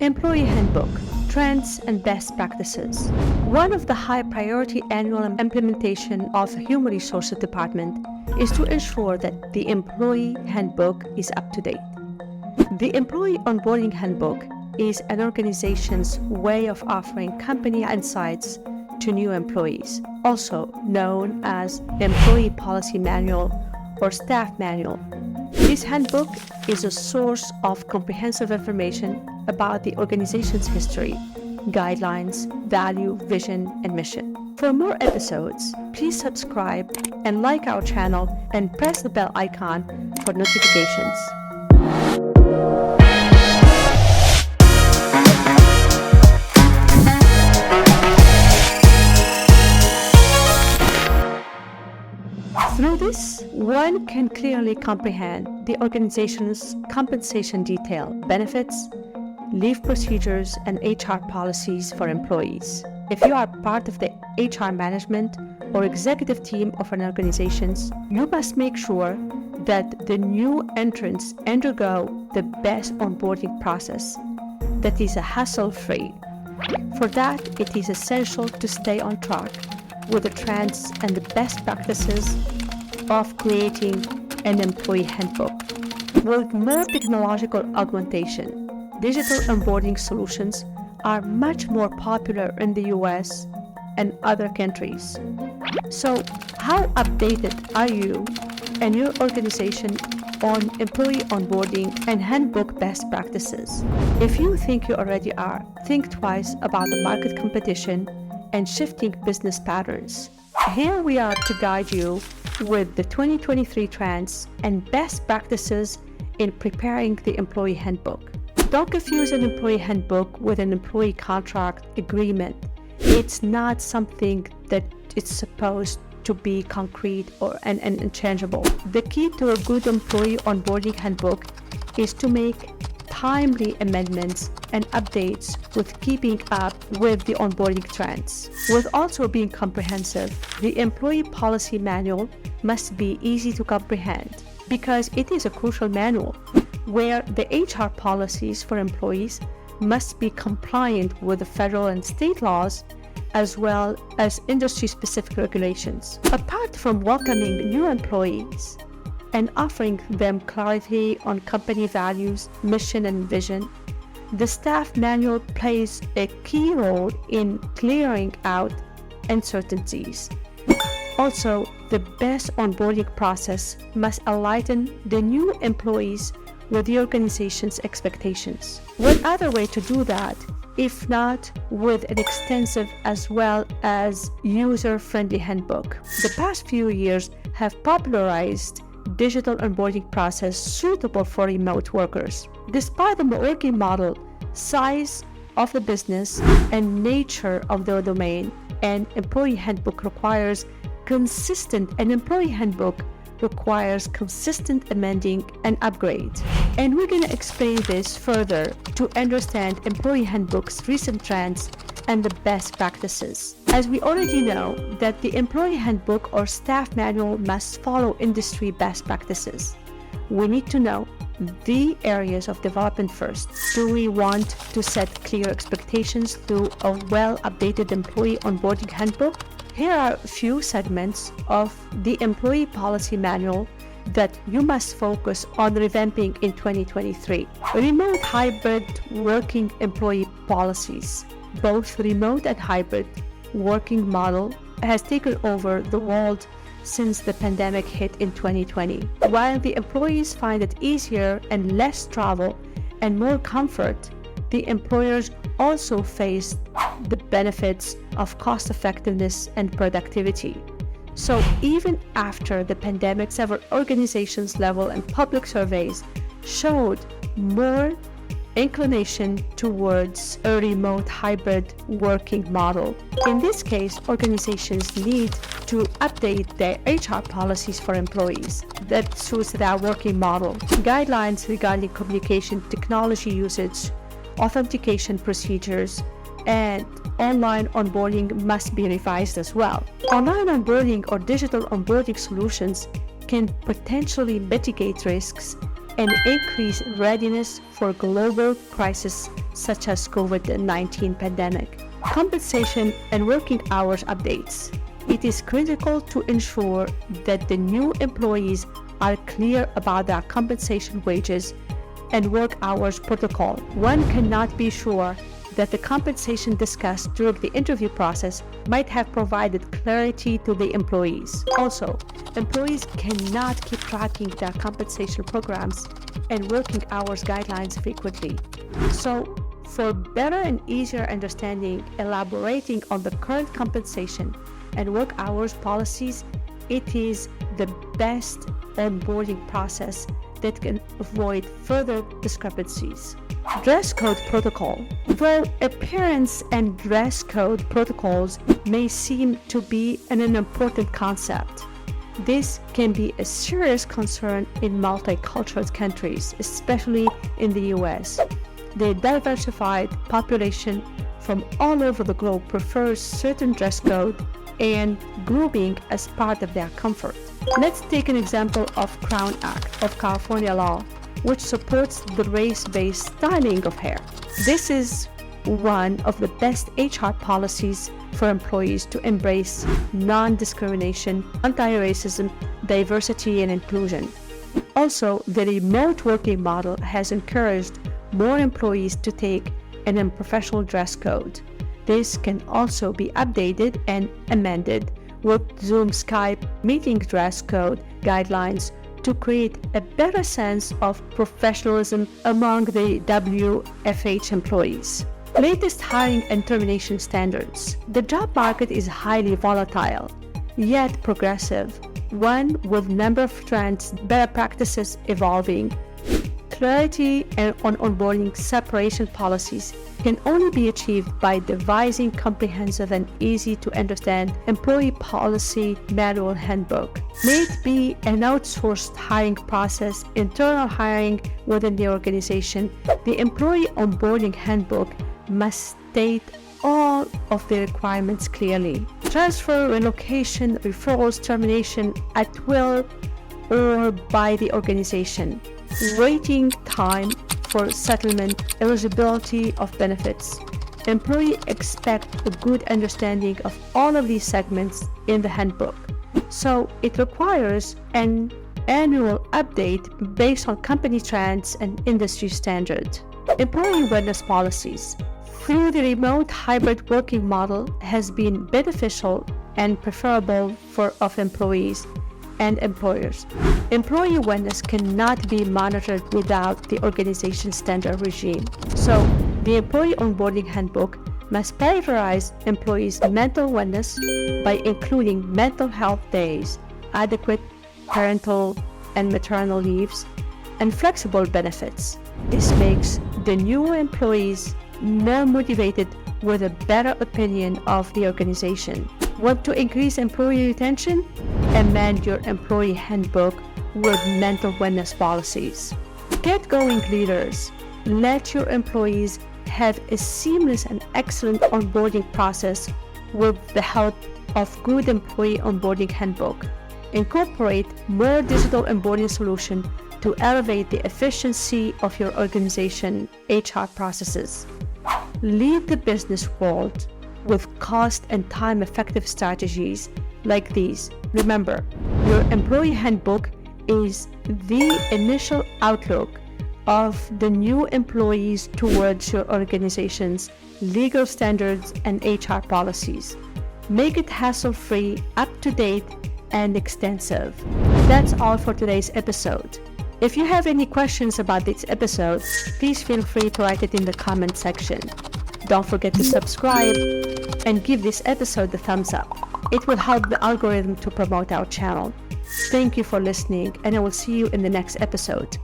Employee Handbook, Trends and Best Practices. One of the high priority annual implementation of the Human Resources Department is to ensure that the Employee Handbook is up to date. The Employee Onboarding Handbook is an organization's way of offering company insights to new employees, also known as Employee Policy Manual or Staff Manual. This handbook is a source of comprehensive information about the organization's history, guidelines, value, vision, and mission. For more episodes, please subscribe and like our channel and press the bell icon for notifications. Through this, one can clearly comprehend the organization's compensation detail, benefits, leave procedures, and HR policies for employees. If you are part of the HR management or executive team of an organization, you must make sure that the new entrants undergo the best onboarding process that is hassle-free. For that, it is essential to stay on track with the trends and the best practices of creating an employee handbook. With more technological augmentation, digital onboarding solutions are much more popular in the US and other countries. So, how updated are you and your organization on employee onboarding and handbook best practices? If you think you already are, think twice about the market competition and shifting business patterns. Here we are to guide you with the 2023 trends and best practices in preparing the employee handbook. Don't confuse an employee handbook with an employee contract agreement. It's not something that it's supposed to be concrete and unchangeable. The key to a good employee onboarding handbook is to make timely amendments and updates with keeping up with the onboarding trends. With also being comprehensive, the Employee Policy Manual must be easy to comprehend because it is a crucial manual where the HR policies for employees must be compliant with the federal and state laws as well as industry-specific regulations. Apart from welcoming new employees and offering them clarity on company values, mission, and vision, the staff manual plays a key role in clearing out uncertainties. Also, the best onboarding process must enlighten the new employees with the organization's expectations. What other way to do that, if not with an extensive as well as user-friendly handbook? The past few years have popularized digital onboarding process suitable for remote workers. Despite the working model, size of the business, and nature of the domain, an employee handbook requires consistent amending and upgrade. And we're going to explain this further to understand employee handbook's recent trends and the best practices. As we already know that the employee handbook or staff manual must follow industry best practices, we need to know the areas of development first. Do we want to set clear expectations through a well-updated employee onboarding handbook? Here are a few segments of the Employee Policy Manual that you must focus on revamping in 2023. Remote hybrid working employee policies. Both remote and hybrid working model has taken over the world since the pandemic hit in 2020. While the employees find it easier and less travel and more comfort, the employers also face the benefits of cost effectiveness and productivity. So even after the pandemic, several organizations level and public surveys showed more inclination towards a remote hybrid working model. In this case, organizations need to update their HR policies for employees that suits their working model. Guidelines regarding communication technology usage, authentication procedures, and online onboarding must be revised as well. Online onboarding or digital onboarding solutions can potentially mitigate risks and increase readiness for global crises such as COVID-19 pandemic. Compensation and working hours updates. It is critical to ensure that the new employees are clear about their compensation, wages, and work hours protocol. One cannot be sure that the compensation discussed during the interview process might have provided clarity to the employees. Also, employees cannot keep tracking their compensation programs and working hours guidelines frequently. So, for better and easier understanding, elaborating on the current compensation and work hours policies, it is the best onboarding process that can avoid further discrepancies. Dress code protocol. While appearance and dress code protocols may seem to be an important concept, this can be a serious concern in multicultural countries, especially in the US. The diversified population from all over the globe prefers certain dress code and grooming as part of their comfort. Let's take an example of Crown Act of California law, which supports the race-based styling of hair. This is one of the best HR policies for employees to embrace non-discrimination, anti-racism, diversity, and inclusion. Also, the remote working model has encouraged more employees to take an unprofessional dress code. This can also be updated and amended with Zoom, Skype meeting dress code guidelines to create a better sense of professionalism among the WFH employees. Latest hiring and termination standards. The job market is highly volatile, yet progressive, one with number of trends, better practices evolving. Clarity on onboarding separation policies can only be achieved by devising comprehensive and easy-to-understand employee policy manual handbook. May it be an outsourced hiring process, internal hiring within the organization, the employee onboarding handbook must state all of the requirements clearly. Transfer, relocation, referrals, termination at will or by the organization. Waiting time for settlement, eligibility of benefits. Employees expect a good understanding of all of these segments in the handbook. So it requires an annual update based on company trends and industry standards. Employee wellness policies. Through the remote hybrid working model has been beneficial and preferable for employees and employers. Employee wellness cannot be monitored without the organization's standard regime. So, the Employee Onboarding Handbook must prioritize employees' mental wellness by including mental health days, adequate parental and maternal leaves, and flexible benefits. This makes the new employees more motivated with a better opinion of the organization. Want to increase employee retention? Amend your employee handbook with mental wellness policies. Get going, leaders. Let your employees have a seamless and excellent onboarding process with the help of good employee onboarding handbook. Incorporate more digital onboarding solutions to elevate the efficiency of your organization HR processes. Lead the business world with cost and time-effective strategies like these. Remember, your employee handbook is the initial outlook of the new employees towards your organization's legal standards and HR policies. Make it hassle-free, up-to-date, and extensive. That's all for today's episode. If you have any questions about this episode, please feel free to write it in the comment section. Don't forget to subscribe and give this episode a thumbs up. It will help the algorithm to promote our channel. Thank you for listening, and I will see you in the next episode.